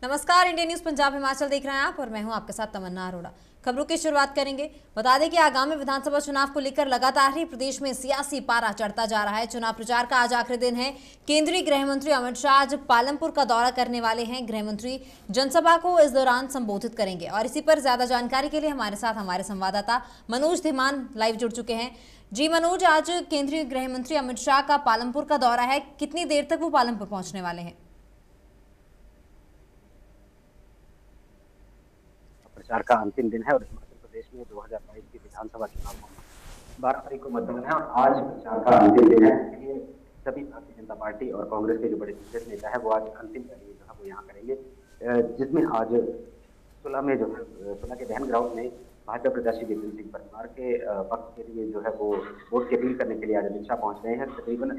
नमस्कार, India news Punjab Himachal देख रहे हैं आप और मैं हूं आपके साथ तमन्ना अरोड़ा। खबरों की शुरुआत करेंगे। बता दें कि आगामी विधानसभा चुनाव को लेकर लगातार ही प्रदेश में सियासी पारा चढ़ता जा रहा है। चुनाव प्रचार का आज आखिरी दिन है। केंद्रीय गृह मंत्री अमित शाह आज पालमपुर का दौरा करने वाले हैं। गृह मंत्री जनसभा को इस दौरान संबोधित करेंगे और इसी पर ज्यादा जानकारी के लिए हमारे साथ हमारे संवाददाता मनोज धीमान लाइव जुड़ चुके हैं। जी मनोज, आज केंद्रीय गृह मंत्री अमित शाह का पालमपुर का दौरा है, कितनी देर तक वो पालमपुर पहुंचने वाले हैं? प्रचार का अंतिम दिन है और हिमाचल प्रदेश में 2022 की विधानसभा चुनाव को 12 तारीख को मतदान है और आज प्रचार का अंतिम दिन है। इसलिए सभी भारतीय जनता पार्टी और कांग्रेस के जो बड़े दिग्गज नेता है वो आज अंतिम रैली जो है वो यहाँ करेंगे, जिसमें आज सुलह के दहन ग्राउंड में भाजपा प्रत्याशी विपिन सिंह परमार के पक्ष के लिए जो है वो वोट की अपील करने के लिए आज अमित शाह पहुंच रहे हैं। तकरीबन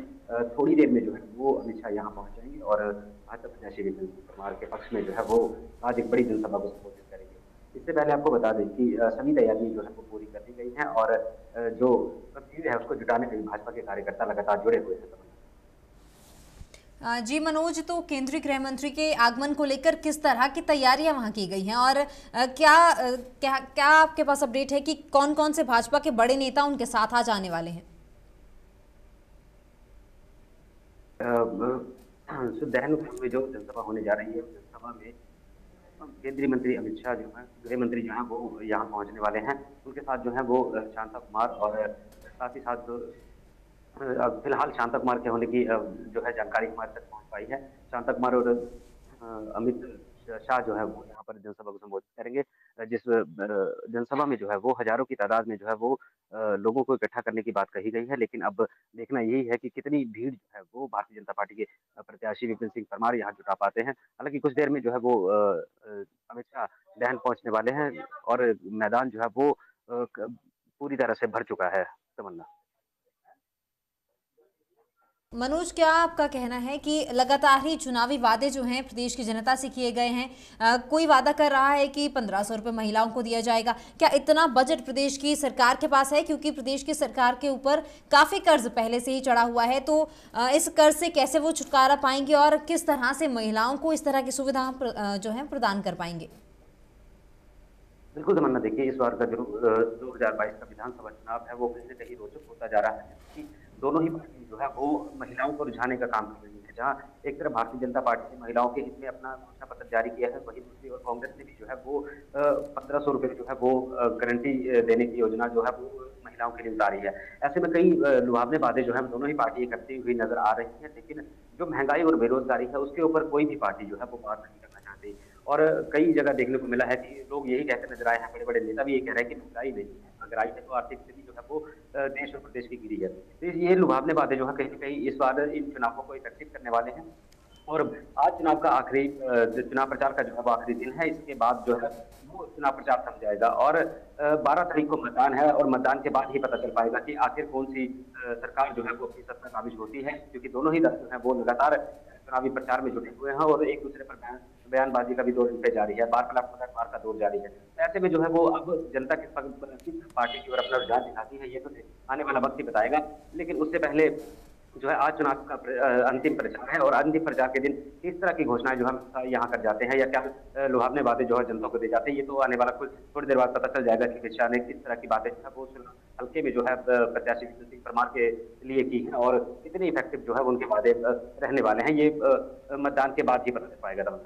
थोड़ी देर में जो है वो अमित शाह यहाँ पहुंच जाएंगे और भाजपा प्रत्याशी विपिन सिंह परमार के पक्ष में जो है वो आज एक बड़ी जनसभा को संबोधित करेंगे। इससे पहले आपको बता दें कि सभी तैयारी जो है वो पूरी कर दी गई है और जो भीड़ है उसको जुटाने के लिए भाजपा के कार्यकर्ता लगातार जुड़े हुए हैं। जी मनोज, तो केंद्रीय गृह मंत्री के आगमन को लेकर किस तरह की तैयारियां वहां की गई हैं और क्या आपके पास अपडेट है कि कौन कौन से भाजपा के बड़े नेता उनके साथ आज आने वाले हैं? दहन में जो जनसभा होने जा रही है, जनसभा में केंद्रीय मंत्री अमित शाह जो है, गृह मंत्री जो है वो यहाँ पहुंचने वाले हैं। उनके साथ जो है वो शांता कुमार और साथ ही साथ फिलहाल शांता कुमार के होने की जो है जानकारी हमारे तक पहुंच पाई है। शांता कुमार और अमित शाह जो है वो यहाँ पर जनसभा को संबोधित करेंगे, जिस जनसभा में जो है वो हजारों की तादाद में जो है वो लोगों को इकट्ठा करने की बात कही गई है। लेकिन अब देखना यही है कि कितनी भीड़ जो है वो भारतीय जनता पार्टी के प्रत्याशी विपिन सिंह परमार यहाँ जुटा पाते हैं। हालांकि कुछ देर में जो है वो अमित शाह दहन पहुंचने वाले हैं और मैदान जो है वो पूरी तरह से भर चुका है। तमन्ना। मनोज, क्या आपका कहना है कि लगातार ही चुनावी वादे जो हैं प्रदेश की जनता से किए गए हैं, कोई वादा कर रहा है कि 1500 रुपये महिलाओं को दिया जाएगा, क्या इतना बजट प्रदेश की सरकार के पास है? क्योंकि प्रदेश की सरकार के ऊपर काफ़ी कर्ज पहले से ही चढ़ा हुआ है, तो इस कर्ज से कैसे वो छुटकारा पाएंगे और किस तरह से महिलाओं को इस तरह की सुविधा जो है प्रदान कर पाएंगे? बिल्कुल तमन्ना, देखिए इस बार का जो 2022 का विधानसभा चुनाव है वो कहीं न कहीं रोचक होता जा रहा है कि दोनों ही पार्टी जो है वो महिलाओं को रुझाने का काम कर रही है। जहाँ एक तरफ भारतीय जनता पार्टी ने महिलाओं के हित में अपना घोषणा पत्र जारी किया है, वहीं दूसरी ओर कांग्रेस ने भी जो है वो 1500 रुपये जो है वो गारंटी देने की योजना जो है वो महिलाओं के लिए उतारी है। ऐसे में कई लुभावने वादे जो है दोनों ही पार्टी करती हुई नजर आ रही है, लेकिन जो महंगाई और बेरोजगारी है उसके ऊपर कोई भी पार्टी जो है वो बात नहीं करना चाहती। और कई जगह देखने को मिला है कि लोग यही कहते नजर आए हैं, बड़े बड़े नेता भी यही कह रहे हैं कि महंगाई नहीं है, महंगाई है तो आर्थिक स्थिति जो है वो देश और प्रदेश की गिरी है। तो ये लुभावने बातें जो है कहीं न कहीं इस बार इन चुनावों को इफेक्टिव करने वाले हैं। और आज चुनाव का आखिरी चुनाव प्रचार का जो है वो आखिरी दिन है। इसके बाद जो है वो चुनाव प्रचार थम जाएगा और 12 तारीख को मतदान है और मतदान के बाद ही पता चल पाएगा कि आखिर कौन सी सरकार जो है वो अपनी सत्ता काबिज होती है, क्योंकि दोनों ही दल जो है वो लगातार चुनावी प्रचार में जुटे हुए हैं और एक दूसरे पर बयानबाजी का भी दौर इनपे जारी है, बार का दौर जारी है। ऐसे में जो है वो अब जनता किस पार्टी की ओर अपना रुझान दिखाती है ये तो आने वाला वक्त ही बताएगा। लेकिन उससे पहले जो है आज चुनाव का अंतिम प्रचार है और अंतिम प्रचार के दिन किस तरह की घोषणाएं जो हम यहाँ कर जाते हैं या क्या लुभावने बातें जो है जनता को दी जाती है, ये तो आने वाला कुछ थोड़ी देर बाद पता चल जाएगा कि अमित शाह ने किस तरह की बातें जो है वो हल्के में जो है प्रत्याशी विपिन सिंह परमार के लिए की है और कितने इफेक्टिव जो है उनके वादे रहने वाले हैं, ये मतदान के बाद ही पता चल पाएगा।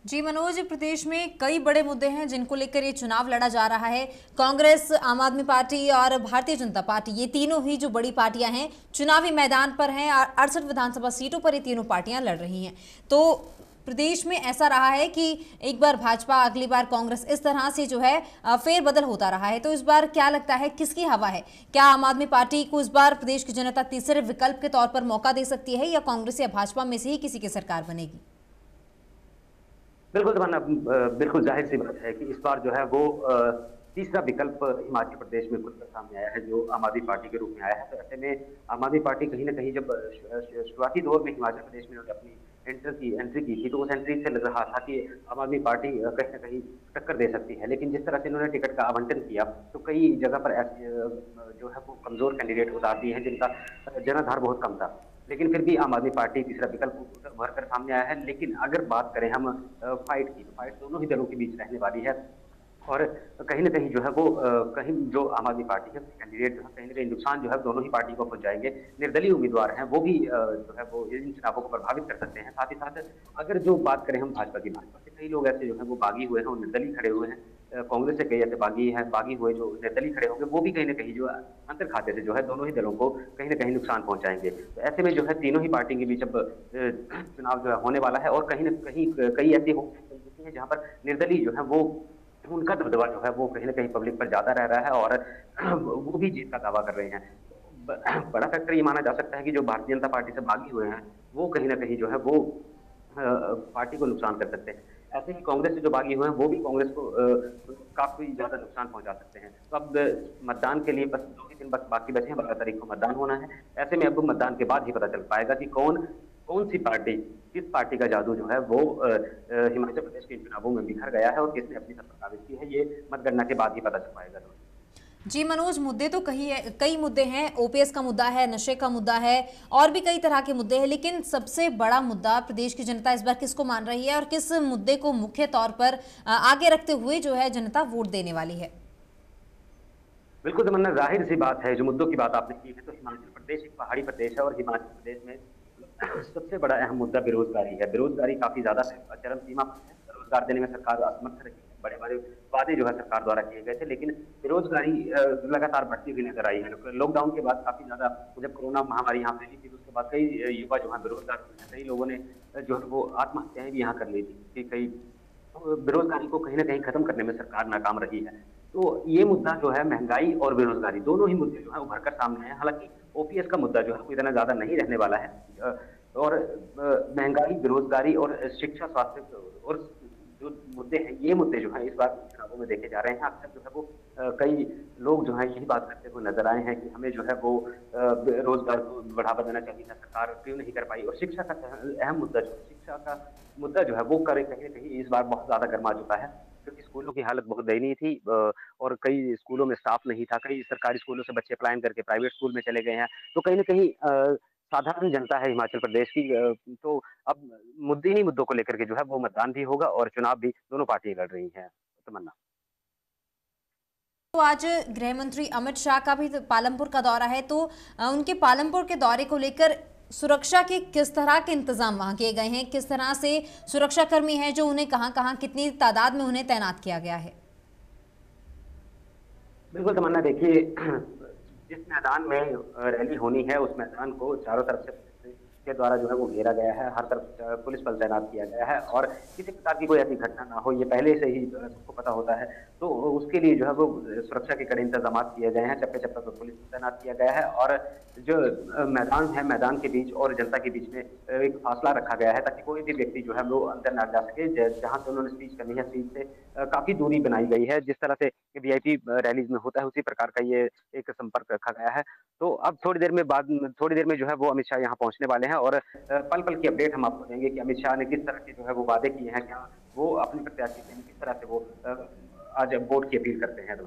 जी मनोज, प्रदेश में कई बड़े मुद्दे हैं जिनको लेकर ये चुनाव लड़ा जा रहा है। कांग्रेस, आम आदमी पार्टी और भारतीय जनता पार्टी, ये तीनों ही जो बड़ी पार्टियां हैं चुनावी मैदान पर हैं। 68 विधानसभा सीटों पर ये तीनों पार्टियां लड़ रही हैं। तो प्रदेश में ऐसा रहा है कि एक बार भाजपा, अगली बार कांग्रेस, इस तरह से जो है फेरबदल होता रहा है। तो इस बार क्या लगता है किसकी हवा है? क्या आम आदमी पार्टी को इस बार प्रदेश की जनता तीसरे विकल्प के तौर पर मौका दे सकती है या कांग्रेस या भाजपा में से ही किसी की सरकार बनेगी? बिल्कुल तमन्ना, बिल्कुल जाहिर सी बात है कि इस बार जो है वो तीसरा विकल्प हिमाचल प्रदेश में खुलकर सामने आया है, जो आम आदमी पार्टी के रूप में आया है। तो ऐसे में आम आदमी पार्टी कहीं ना कहीं जब शुरुआती दौर में हिमाचल प्रदेश में अपनी एंट्री की थी तो उस एंट्री से लग रहा था कि आम आदमी पार्टी कहीं ना कहीं टक्कर दे सकती है। लेकिन जिस तरह से इन्होंने टिकट का आवंटन किया तो कई जगह पर ऐसे जो है वो कमजोर कैंडिडेट उतार दिए हैं जिनका जनाधार बहुत कम था। लेकिन फिर भी आम आदमी पार्टी तीसरा विकल्प उभर कर सामने आया है। लेकिन अगर बात करें हम फाइट की, तो फाइट दोनों ही दलों के बीच रहने वाली है। और कहीं न कहीं जो है वो कहीं जो आम आदमी पार्टी है उसके कैंडिडेट जो है कहीं न कहीं नुकसान जो है दोनों ही पार्टी को पहुँचाएँगे। निर्दलीय उम्मीदवार हैं वो भी जो है वो इन चुनावों को प्रभावित कर सकते हैं। साथ ही साथ अगर जो बात करें हम भाजपा से कई लोग ऐसे जो हैं वो बागी हुए हैं और निर्दलीय खड़े हुए हैं। कांग्रेस से कई ऐसे बागी हुए जो निर्दलीय खड़े होंगे, वो भी कहीं न कहीं जो अंतर खाते से जो है दोनों ही दलों को कहीं न कहीं नुकसान पहुँचाएँगे। तो ऐसे में जो है तीनों ही पार्टी के बीच अब चुनाव जो है होने वाला है और कहीं न कहीं कई ऐसी होती हैं जहाँ पर निर्दलीय जो है वो उनका दबदबा जो है वो कहीं न कहीं पब्लिक पर ज़्यादा रह रहा है और वो भी जीत का दावा कर रहे हैं। ब बड़ा फैक्टर ये माना जा सकता है कि जो भारतीय जनता पार्टी से बागी हुए हैं, वो कहीं न कहीं जो है वो पार्टी को नुकसान कर सकते हैं। ऐसे ही कांग्रेस से जो बागी हुए हैं, वो भी कांग्रेस को काफ़ी ज़्यादा नुकसान पहुँचा सकते हैं। तो अब मतदान के लिए बस 2 ही दिन बस बाकी बचे हैं, 12 तारीख को मतदान होना है। ऐसे में अब मतदान के बाद ही पता चल पाएगा कि कौन-सी पार्टी, किस पार्टी का जादू जो है वो हिमाचल प्रदेश के इन चुनावों में बिखर गया है और किसने अपनी सत्ता काबिज की है, ये मतगणना के बाद ही पता चल पाएगा। जी मनोज, मुद्दे तो कई मुद्दे हैं। ओपीएस का मुद्दा है, नशे का मुद्दा है और भी कई तरह के मुद्दे हैं, लेकिन सबसे बड़ा मुद्दा प्रदेश की जनता इस बार किसको मान रही है और किस मुद्दे को मुख्य तौर पर आगे रखते हुए जो है जनता वोट देने वाली है? बिल्कुल तमन्ना, ज़ाहिर सी बात है, जो मुद्दों की बात आपने की है, तो हिमाचल प्रदेश एक पहाड़ी प्रदेश है और हिमाचल प्रदेश में सबसे बड़ा अहम मुद्दा बेरोजगारी है। बेरोजगारी काफ़ी ज़्यादा चरम सीमा पर है। रोजगार देने में सरकार असमर्थ रही है। बड़े-बड़े वादे जो है सरकार द्वारा किए गए थे, लेकिन बेरोजगारी लगातार बढ़ती हुई नज़र आई है। लॉकडाउन के बाद काफ़ी ज़्यादा जब कोरोना महामारी यहाँ फैली थी, तो उसके बाद कई युवा जो हैं बेरोजगार हुए हैं। कई लोगों ने जो है वो आत्महत्याएँ भी यहाँ कर ली थी कि कई बेरोजगारी को कहीं न कहीं खत्म करने में सरकार नाकाम रही है। तो ये मुद्दा जो है महँगाई और बेरोजगारी दोनों ही मुद्दे जो हैं उभर कर सामने आए हैं। हालाँकि ओपीएस का मुद्दा जो है वो इतना ज़्यादा नहीं रहने वाला है। और महँगाई, बेरोजगारी और शिक्षा, स्वास्थ्य और जो मुद्दे हैं, ये मुद्दे जो हैं इस बार चुनावों में देखे जा रहे हैं। अक्सर जो है वो कई लोग जो हैं यही बात करते हुए नज़र आए हैं कि हमें जो है वो रोज़गार को बढ़ावा देना चाहिए था, सरकार क्यों नहीं कर पाई। और शिक्षा का अहम मुद्दा जो है, शिक्षा का मुद्दा जो है वो कहीं न कहीं इस बार बहुत ज़्यादा गरमा चुका है। क्योंकि स्कूलों की हालत बहुत दयनीय थी और कई स्कूलों में स्टाफ नहीं था, कई सरकारी स्कूलों से बच्चे पलायन करके प्राइवेट स्कूल में चले गए हैं। तो कहीं न कहीं साधारण जनता है हिमाचल प्रदेश की, तो अब मुद्दे ही मुद्दों को लेकर के जो है वो मतदान भी होगा और चुनाव भी दोनों पार्टियाँ लड़ रही हैं। तमन्ना। तो आज गृह मंत्री अमित शाह का भी तो पालमपुर का दौरा है, तो उनके पालमपुर के दौरे को लेकर सुरक्षा के किस तरह के इंतजाम वहां किए गए हैं? किस तरह से सुरक्षाकर्मी हैं जो उन्हें कहां-कहां कितनी तादाद में उन्हें तैनात किया गया है? बिल्कुल तमन्ना, देखिए जिस मैदान में रैली होनी है उस मैदान को चारों तरफ से पुलिस के द्वारा जो है वो घेरा गया है। हर तरफ पुलिस बल तैनात किया गया है और किसी प्रकार की कोई ऐसी घटना ना हो, ये पहले से ही सबको पता होता है। तो उसके लिए जो है वो सुरक्षा के कड़े इंतजाम किए गए हैं। चप्पे-चप्पे पर पुलिस को तैनात किया गया है और जो मैदान है, मैदान के बीच और जनता के बीच में एक फासला रखा गया है ताकि कोई भी व्यक्ति जो है वो अंदर ना जा सके। जहाँ से उन्होंने स्पीच करनी है, स्पीच से काफ़ी दूरी बनाई गई है। जिस तरह से वीआईपी रैलीज़ में होता है, उसी प्रकार का ये एक संपर्क रखा गया है। तो अब थोड़ी देर में जो है वो अमित शाह यहाँ पहुँचने वाले हैं और पल-पल की अपडेट हम आपको देंगे कि अमित शाह ने किस तरह के जो है वो वादे किए हैं, क्या वो अपने प्रत्याशी से किस तरह से वो आज वोट की अपील करते हैं।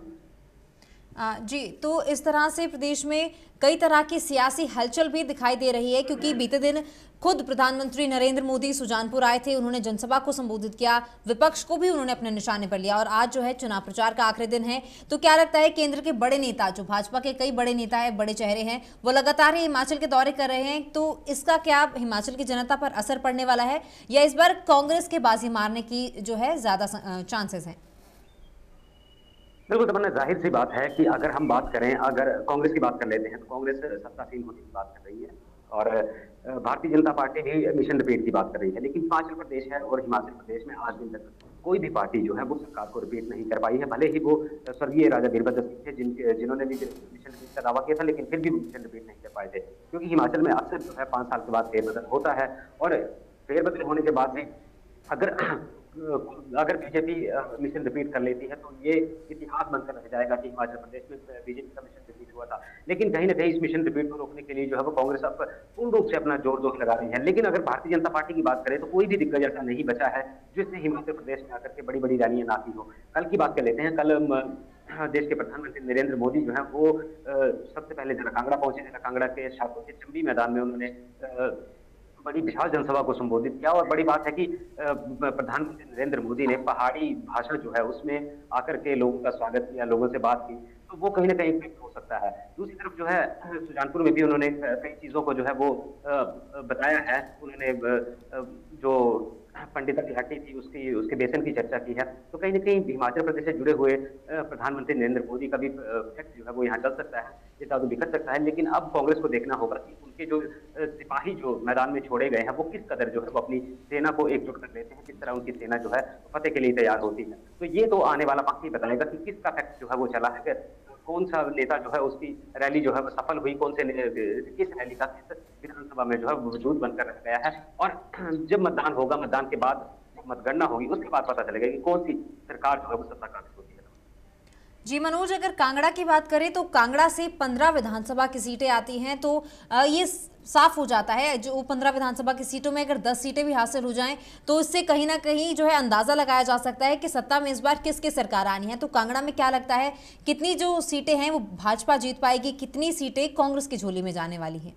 जी, तो इस तरह से प्रदेश में कई तरह की सियासी हलचल भी दिखाई दे रही है, क्योंकि बीते दिन खुद प्रधानमंत्री नरेंद्र मोदी सुजानपुर आए थे, उन्होंने जनसभा को संबोधित किया, विपक्ष को भी उन्होंने अपने निशाने पर लिया और आज जो है चुनाव प्रचार का आखिरी दिन है। तो क्या लगता है केंद्र के बड़े नेता, जो भाजपा के कई बड़े नेता है, बड़े चेहरे हैं, वो लगातार हिमाचल के दौरे कर रहे हैं, तो इसका क्या हिमाचल की जनता पर असर पड़ने वाला है या इस बार कांग्रेस के बाजी मारने की जो है ज्यादा चांसेस हैं? बिल्कुल तमन्ना, ज़ाहिर सी बात है कि अगर हम बात करें, अगर कांग्रेस की बात कर लेते हैं, तो कांग्रेस सत्तासीन होने की बात कर रही है और भारतीय जनता पार्टी भी मिशन रिपीट की बात कर रही है। लेकिन हिमाचल प्रदेश है और हिमाचल प्रदेश में आज दिन तक कोई भी पार्टी जो है वो सरकार को रिपीट नहीं कर पाई है। भले ही वो स्वर्गीय राजा वीरभद्र सिंह थे जिन्होंने भी मिशन रिपीट का दावा किया था, लेकिन फिर भी वो मिशन रिपीट नहीं कर पाए थे। क्योंकि हिमाचल में अक्सर जो है 5 साल के बाद फेरबदल होता है और फेरबदल होने के बाद भी अगर अगर बीजेपी मिशन रिपीट कर लेती है तो ये इतिहास बनकर रह जाएगा कि हिमाचल प्रदेश में बीजेपी का मिशन रिपीट हुआ था। लेकिन कहीं न कहीं इस मिशन रिपीट को रोकने के लिए जो है वो कांग्रेस अब पूर्ण रूप से अपना जोर-जोर लगा रही है। लेकिन अगर भारतीय जनता पार्टी की बात करें तो कोई भी दिग्गज ऐसा नहीं बचा है जिसने हिमाचल प्रदेश में आकर के बड़ी-बड़ी रैलियाँ ना की हो। कल की बात कर लेते हैं, कल देश के प्रधानमंत्री नरेंद्र मोदी जो है वो सबसे पहले जिला कांगड़ा पहुंचे। जिला कांगड़ा के शाहपुर के चंबी मैदान में उन्होंने बड़ी विशाल जनसभा को संबोधित किया। और बड़ी बात है कि प्रधानमंत्री नरेंद्र मोदी ने पहाड़ी भाषा जो है उसमें आकर के लोगों का स्वागत किया, लोगों से बात की, तो वो कहीं ना कहीं इफेक्ट हो सकता है। दूसरी तरफ जो है सुजानपुर में भी उन्होंने कई चीजों को जो है वो बताया है। उन्होंने जो पंडिता की हट्टी थी उसके वेतन की चर्चा की है। तो कहीं ना कहीं हिमाचल प्रदेश से जुड़े हुए प्रधानमंत्री नरेंद्र मोदी का भी फैक्ट जो है वो यहाँ चल सकता है, ये जादू बिखर सकता है। लेकिन अब कांग्रेस को देखना होगा कि उनके जो सिपाही जो मैदान में छोड़े गए हैं वो किस कदर जो है वो अपनी सेना को एकजुट कर लेते हैं, किस तरह उनकी सेना जो है फतेह के लिए तैयार होती है। तो ये तो आने वाला वक्त ही बताएगा कि किसका फैक्ट जो है वो चला है, कौन सा नेता जो है उसकी रैली जो है वो सफल हुई, किस रैली का किस विधानसभा में जो है वजूद बनकर रह गया है। और जब मतदान होगा, मतदान के बाद मतगणना होगी, उसके बाद पता चलेगा कि कौन सी सरकार जो है वो सत्ता काबिज होती है। जी मनोज, अगर कांगड़ा की बात करें तो कांगड़ा से 15 विधानसभा की सीटें आती हैं, तो ये साफ हो जाता है जो 15 विधानसभा की सीटों में अगर 10 सीटें भी हासिल हो जाएं तो इससे कहीं ना कहीं जो है अंदाजा लगाया जा सकता है कि सत्ता में इस बार किसकी सरकार आनी है। तो कांगड़ा में क्या लगता है, कितनी जो सीटें हैं वो भाजपा जीत पाएगी, कितनी सीटें कांग्रेस की झोली में जाने वाली है?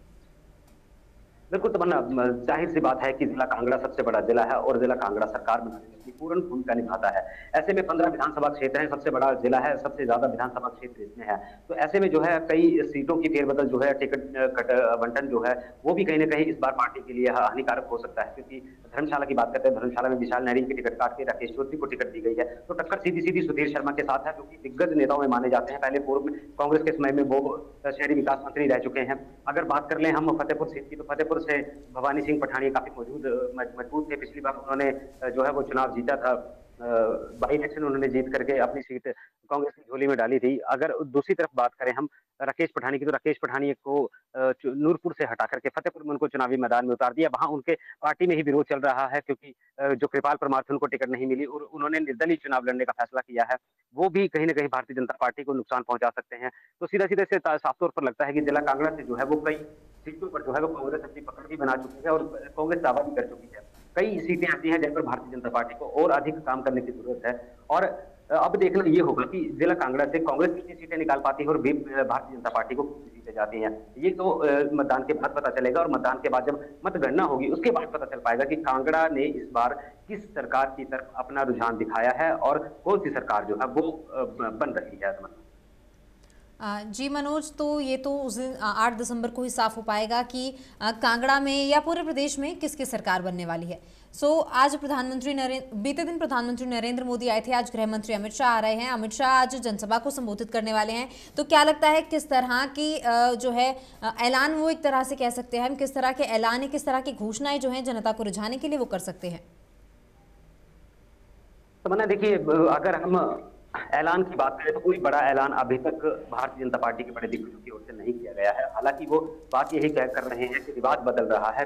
बिल्कुल तमन्ना, जाहिर सी बात है कि जिला कांगड़ा सबसे बड़ा जिला है और जिला कांगड़ा सरकार बनाने में अपनी पूर्ण भूमिका निभाता है। ऐसे में 15 विधानसभा क्षेत्र है, सबसे बड़ा जिला है, सबसे ज्यादा विधानसभा क्षेत्र इसमें है। तो ऐसे में जो है कई सीटों की फेरबदल जो है, टिकट आवंटन जो है वो भी कहीं ना कहीं इस बार पार्टी के लिए हानिकारक हो सकता है। क्योंकि धर्मशाला की बात करते हैं, धर्मशाला में विशाल नहरी की टिकट काट के राकेश चौधरी को टिकट दी गई है। तो टक्कर सीधी सीधी सुधीर शर्मा के साथ है, जो कि दिग्गज नेताओं में माने जाते हैं। पहले पूर्व में कांग्रेस के समय में वो शहरी विकास मंत्री रह चुके हैं। अगर बात कर लें हम फतेहपुर सीट की, तो फतेहपुर से भवानी सिंह पठानिया काफी मजबूत थे। पिछली बार उन्होंने जो है वो चुनाव जीता था, बाई इलेक्शन उन्होंने जीत करके अपनी सीट कांग्रेस की झोली में डाली थी। अगर दूसरी तरफ बात करें हम राकेश पठानिया की, तो राकेश पठानिया को नूरपुर से हटा करके फतेहपुर में उनको चुनावी मैदान में उतार दिया। वहां उनके पार्टी में ही विरोध चल रहा है, क्योंकि जो कृपाल परमार थे उनको टिकट नहीं मिली और उन्होंने निर्दलीय चुनाव लड़ने का फैसला किया है। वो भी कहीं ना कहीं भारतीय जनता पार्टी को नुकसान पहुंचा सकते हैं। तो सीधा सीधा से साफ तौर पर लगता है कि जिला कांगड़ा से जो है वो कई सीटों पर जो है वो कांग्रेस अपनी पकड़ भी बना चुकी है और कांग्रेस दावा भी कर चुकी है। कई सीटें ऐसी हैं जहां पर भारतीय जनता पार्टी को और अधिक काम करने की जरूरत है। और अब देखना ये होगा कि जिला कांगड़ा से कांग्रेस कितनी सीटें निकाल पाती है और भारतीय जनता पार्टी को कितनी सीटें जाती हैं। ये तो मतदान के बाद पता चलेगा। और मतदान के बाद जब मतगणना होगी उसके बाद पता चल पाएगा कि कांगड़ा ने इस बार किस सरकार की तरफ अपना रुझान दिखाया है और कौन सी सरकार जो है वो बन रही है। जी मनोज, तो ये तो उस दिन 8 दिसंबर को ही साफ हो पाएगा कि कांगड़ा में या पूरे प्रदेश में किसकी सरकार बनने वाली है। आज बीते दिन प्रधानमंत्री नरेंद्र मोदी आए थे, आज गृह मंत्री अमित शाह आ रहे हैं। अमित शाह आज जनसभा को संबोधित करने वाले हैं। तो क्या लगता है किस तरह की जो है ऐलान, वो एक तरह से कह सकते हैं हम, किस तरह के ऐलान, किस तरह की घोषणाएं जो है जनता को रिझाने के लिए वो कर सकते हैं? तो देखिए, अगर हम ऐलान की बात करें तो कोई बड़ा ऐलान अभी तक भारतीय जनता पार्टी के बड़े दिग्गजों की ओर से नहीं किया गया है। हालांकि वो बात यही कह कर रहे हैं कि रिवाज बदल रहा है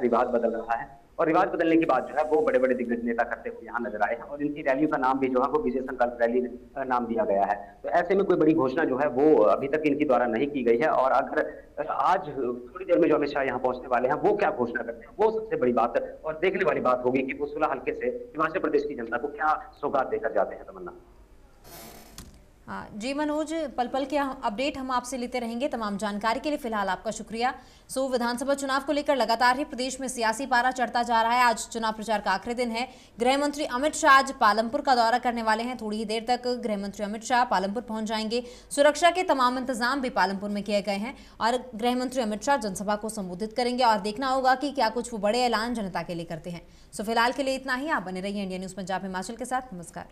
और रिवाज बदलने की बात जो है वो बड़े बड़े दिग्गज नेता करते हुए यहाँ नजर आए हैं। और इनकी रैलियों का नाम भी जो है वो विजय संकल्प रैली नाम दिया गया है। तो ऐसे में कोई बड़ी घोषणा जो है वो अभी तक इनके द्वारा नहीं की गई है। और अगर आज थोड़ी देर में जो अमित शाह यहाँ पहुंचने वाले हैं वो क्या घोषणा करते हैं, वो सबसे बड़ी बात और देखने वाली बात होगी कि वो 16 हल्के से हिमाचल प्रदेश की जनता को क्या सौगात देकर जाते हैं। तमन्ना। हाँ जी मनोज, पल पल के अपडेट हम आपसे लेते रहेंगे। तमाम जानकारी के लिए फिलहाल आपका शुक्रिया। विधानसभा चुनाव को लेकर लगातार ही प्रदेश में सियासी पारा चढ़ता जा रहा है। आज चुनाव प्रचार का आखिरी दिन है। गृह मंत्री अमित शाह आज पालमपुर का दौरा करने वाले हैं। थोड़ी ही देर तक गृह मंत्री अमित शाह पालमपुर पहुंच जाएंगे। सुरक्षा के तमाम इंतजाम भी पालमपुर में किए गए हैं और गृह मंत्री अमित शाह जनसभा को संबोधित करेंगे और देखना होगा कि क्या कुछ वो बड़े ऐलान जनता के लिए करते हैं। फिलहाल के लिए इतना ही। आप बने रहिए इंडिया न्यूज पंजाब हिमाचल के साथ। नमस्कार।